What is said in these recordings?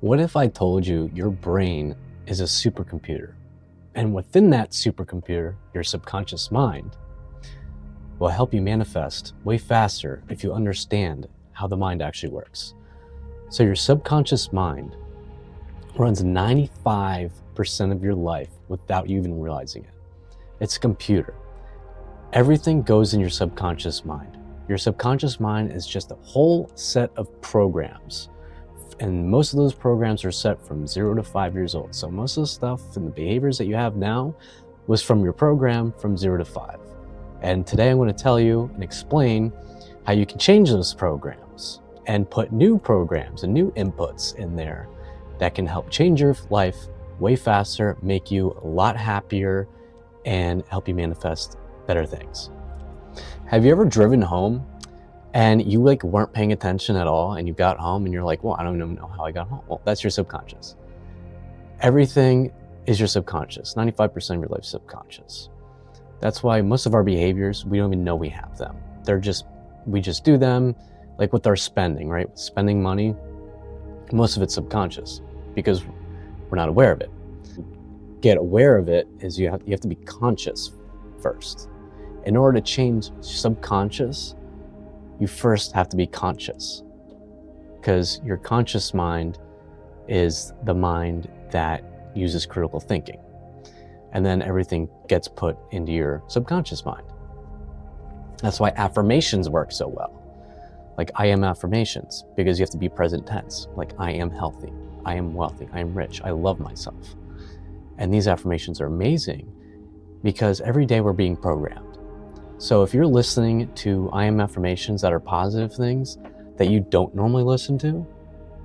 What if I told you your brain is a supercomputer, and within that supercomputer, your subconscious mind will help you manifest way faster if you understand how the mind actually works. So your subconscious mind runs 95% of your life without you even realizing it. It's a computer. Everything goes in your subconscious mind. Your subconscious mind is just a whole set of programs. And most of those programs are set from 0 to 5 years old. So most of the stuff and the behaviors that you have now was from your program from 0 to 5. And today I'm going to tell you and explain how you can change those programs and put new programs and new inputs in there that can help change your life way faster, make you a lot happier, and help you manifest better things. Have you ever driven home and you weren't paying attention at all, and you got home and you're like, well, I don't even know how I got home? Well, that's your subconscious. Everything is your subconscious. 95% of your life is subconscious. That's why most of our behaviors, we don't even know we have them. We just do them, like with our spending, right? Spending money, most of it's subconscious because we're not aware of it. Get aware of it is you have to be conscious first. In order to change subconscious, you first have to be conscious, because your conscious mind is the mind that uses critical thinking. And then everything gets put into your subconscious mind. That's why affirmations work so well. Like I am affirmations, because you have to be present tense. Like I am healthy, I am wealthy, I am rich, I love myself. And these affirmations are amazing because every day we're being programmed. So if you're listening to I am affirmations that are positive things that you don't normally listen to,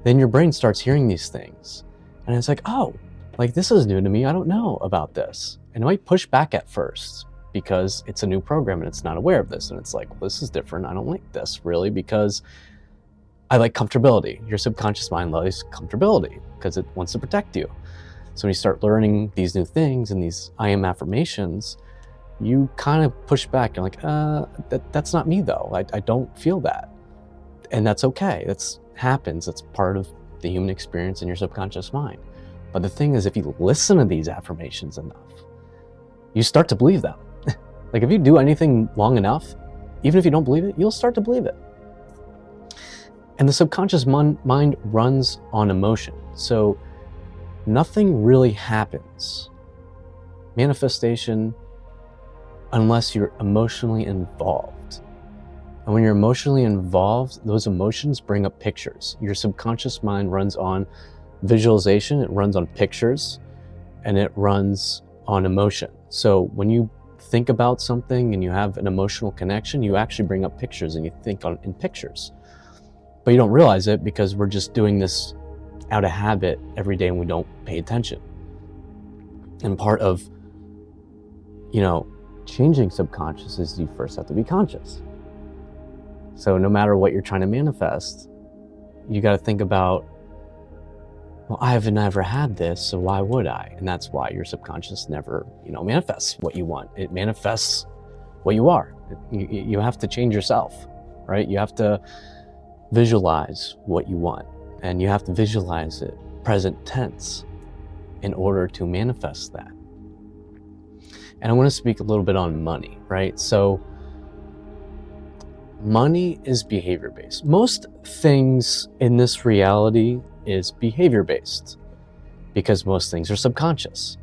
then your brain starts hearing these things. And it's like, oh, like this is new to me. I don't know about this. And it might push back at first because it's a new program and it's not aware of this. And it's like, well, this is different. I don't like this really because I like comfortability. Your subconscious mind loves comfortability because it wants to protect you. So when you start learning these new things and these I am affirmations, you kind of push back. You're like, that's not me though. I don't feel that. And that's okay. That's happens. That's part of the human experience in your subconscious mind. But the thing is, if you listen to these affirmations enough, you start to believe them. Like if you do anything long enough, even if you don't believe it, you'll start to believe it. And the subconscious mind runs on emotion. So nothing really happens, manifestation, unless you're emotionally involved. And when you're emotionally involved, those emotions bring up pictures. Your subconscious mind runs on visualization, it runs on pictures, and it runs on emotion. So when you think about something and you have an emotional connection, you actually bring up pictures and you think in pictures. But you don't realize it because we're just doing this out of habit every day and we don't pay attention. And part of, changing subconscious is you first have to be conscious. So no matter what you're trying to manifest, you got to think about, well, I have never had this, so why would I? And that's why your subconscious never, manifests what you want. It manifests what you are. You have to change yourself, right? You have to visualize what you want, and you have to visualize it present tense in order to manifest that. And I want to speak a little bit on money, right? So money is behavior-based. Most things in this reality is behavior-based because most things are subconscious.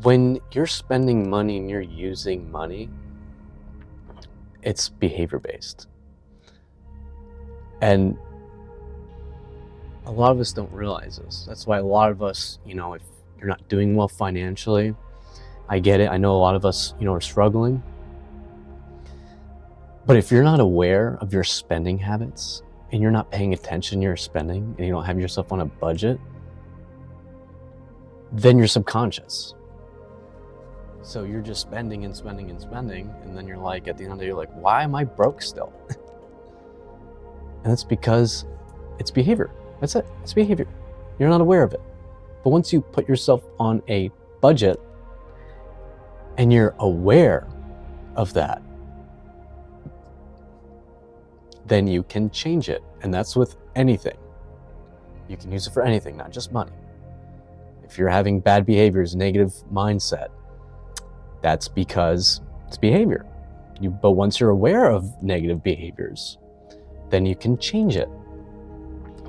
When you're spending money and you're using money, it's behavior-based. And a lot of us don't realize this. That's why a lot of us, if you're not doing well financially, I get it. I know a lot of us, are struggling. But if you're not aware of your spending habits and you're not paying attention to your spending and you don't have yourself on a budget, then you're subconscious. So you're just spending and spending and spending. And then you're like, at the end of the day, you're like, why am I broke still? And that's because it's behavior. That's it. It's behavior. You're not aware of it. But once you put yourself on a budget and you're aware of that, then you can change it. And that's with anything. You can use it for anything, not just money. If you're having bad behaviors, negative mindset, that's because it's behavior. But once you're aware of negative behaviors, then you can change it,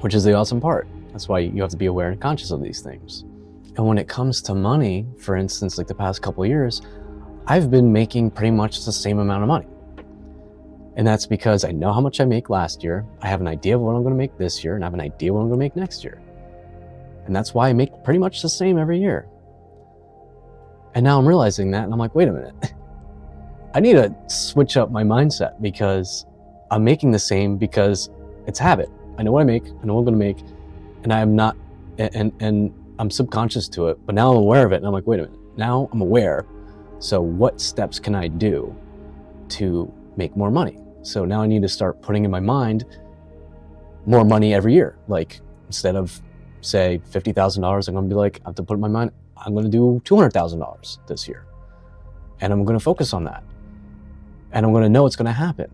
which is the awesome part. That's why you have to be aware and conscious of these things. And when it comes to money, for instance, like the past couple of years, I've been making pretty much the same amount of money. And that's because I know how much I make last year. I have an idea of what I'm going to make this year, and I have an idea what I'm going to make next year. And that's why I make pretty much the same every year. And now I'm realizing that, and I'm like, wait a minute. I need to switch up my mindset, because I'm making the same because it's habit. I know what I make, I know what I'm going to make, and I am not, and I'm subconscious to it, but now I'm aware of it, and I'm like, wait a minute. Now I'm aware. So what steps can I do to make more money? So now I need to start putting in my mind more money every year. Like, instead of, say, $50,000, I'm going to be like, I have to put in my mind, I'm going to do $200,000 this year. And I'm going to focus on that. And I'm going to know it's going to happen.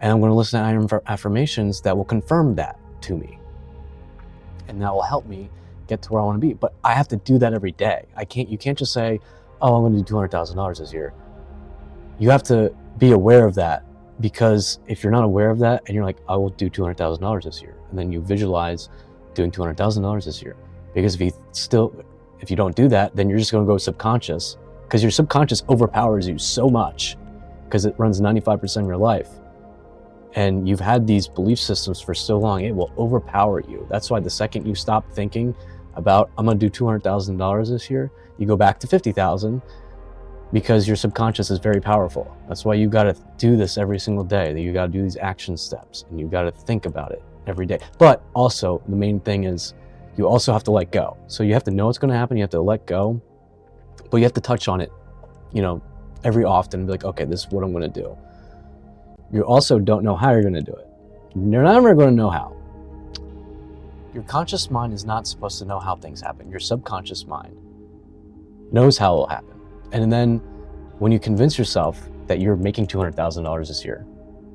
And I'm going to listen to affirmations that will confirm that to me. And that will help me get to where I want to be. But I have to do that every day. You can't just say, oh, I'm going to do $200,000 this year. You have to be aware of that, because if you're not aware of that and you're like, I will do $200,000 this year, and then you visualize doing $200,000 this year, because if you don't do that, then you're just going to go subconscious, because your subconscious overpowers you so much, because it runs 95% of your life. And you've had these belief systems for so long, it will overpower you. That's why the second you stop thinking about, I'm going to do $200,000 this year, you go back to $50,000, because your subconscious is very powerful. That's why you got to do this every single day. You got to do these action steps, and you got to think about it every day. But also, the main thing is you also have to let go. So you have to know what's going to happen. You have to let go, but you have to touch on it, every often, and be like, okay, this is what I'm going to do. You also don't know how you're going to do it. You're never going to know how. Your conscious mind is not supposed to know how things happen. Your subconscious mind knows how it will happen. And then when you convince yourself that you're making $200,000 this year,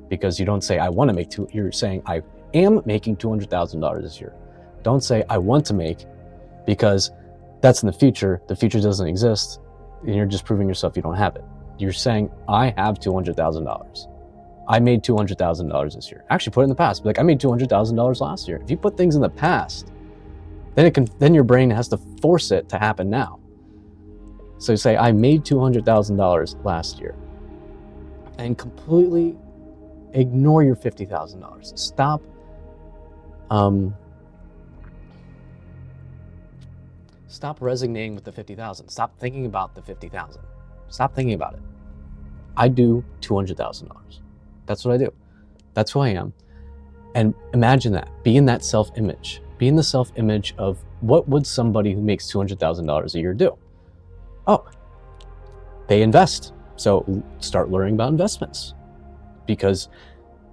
because you don't say, I want to make you're saying, I am making $200,000 this year. Don't say, I want to make, because that's in the future. The future doesn't exist, and you're just proving yourself you don't have it. You're saying, I have $200,000. I made $200,000 this year. Actually, put it in the past. Be like, I made $200,000 last year. If you put things in the past, then your brain has to force it to happen now. So you say, I made $200,000 last year, and completely ignore your $50,000. Stop resonating with the $50,000. Stop thinking about the $50,000. Stop thinking about it. I do $200,000. That's what I do. That's who I am. And imagine that. Be in that self-image. Be in the self-image of, what would somebody who makes $200,000 a year do? Oh, they invest. So start learning about investments, because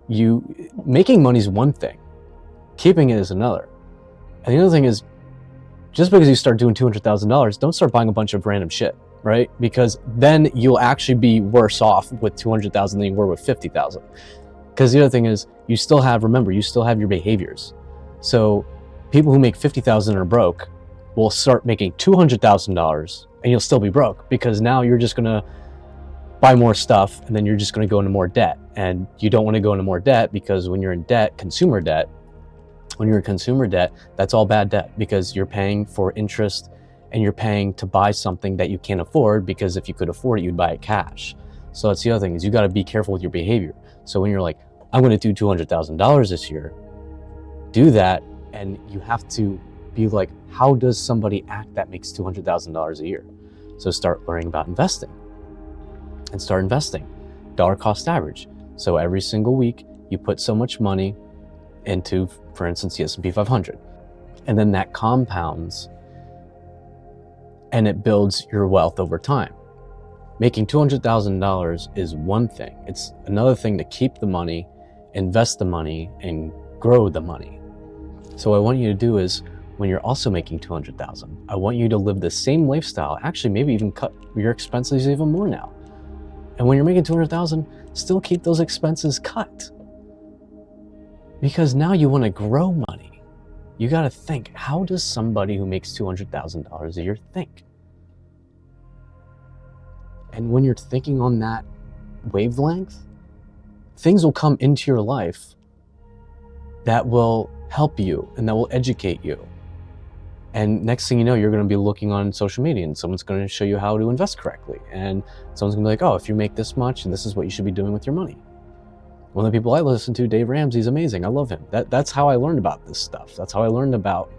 making money is one thing, keeping it is another. And the other thing is, just because you start doing $200,000, don't start buying a bunch of random shit, right? Because then you'll actually be worse off with $200,000 than you were with $50,000. Because the other thing is, you still have your behaviors. So people who make $50,000 and are broke will start making $200,000, and you'll still be broke, because now you're just going to buy more stuff, and then you're just going to go into more debt. And you don't want to go into more debt, because when you're in debt, when you're in consumer debt, that's all bad debt, because you're paying for interest, and you're paying to buy something that you can't afford, because if you could afford it, you'd buy it cash. So that's the other thing, is you got to be careful with your behavior. So when you're like, I'm going to do $200,000 this year, do that, and you have to be like, how does somebody act that makes $200,000 a year? So start learning about investing, and start investing. Dollar cost average. So every single week you put so much money into, for instance, the S&P 500, and then that compounds and it builds your wealth over time. Making $200,000 is one thing. It's another thing to keep the money, invest the money, and grow the money. So what I want you to do is, when you're also making $200,000, I want you to live the same lifestyle, actually maybe even cut your expenses even more now. And when you're making $200,000, still keep those expenses cut. Because now you want to grow money. You got to think, how does somebody who makes $200,000 a year think? And when you're thinking on that wavelength, things will come into your life that will help you and that will educate you. And next thing you know, you're going to be looking on social media and someone's going to show you how to invest correctly. And someone's going to be like, oh, if you make this much, this is what you should be doing with your money. One of the people I listen to, Dave Ramsey's amazing. I love him. That's how I learned about this stuff. That's how I learned about,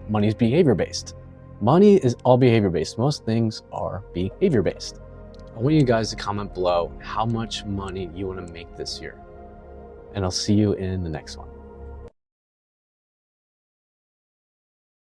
money's behavior-based. Money is all behavior-based. Most things are behavior-based. I want you guys to comment below how much money you want to make this year. And I'll see you in the next one.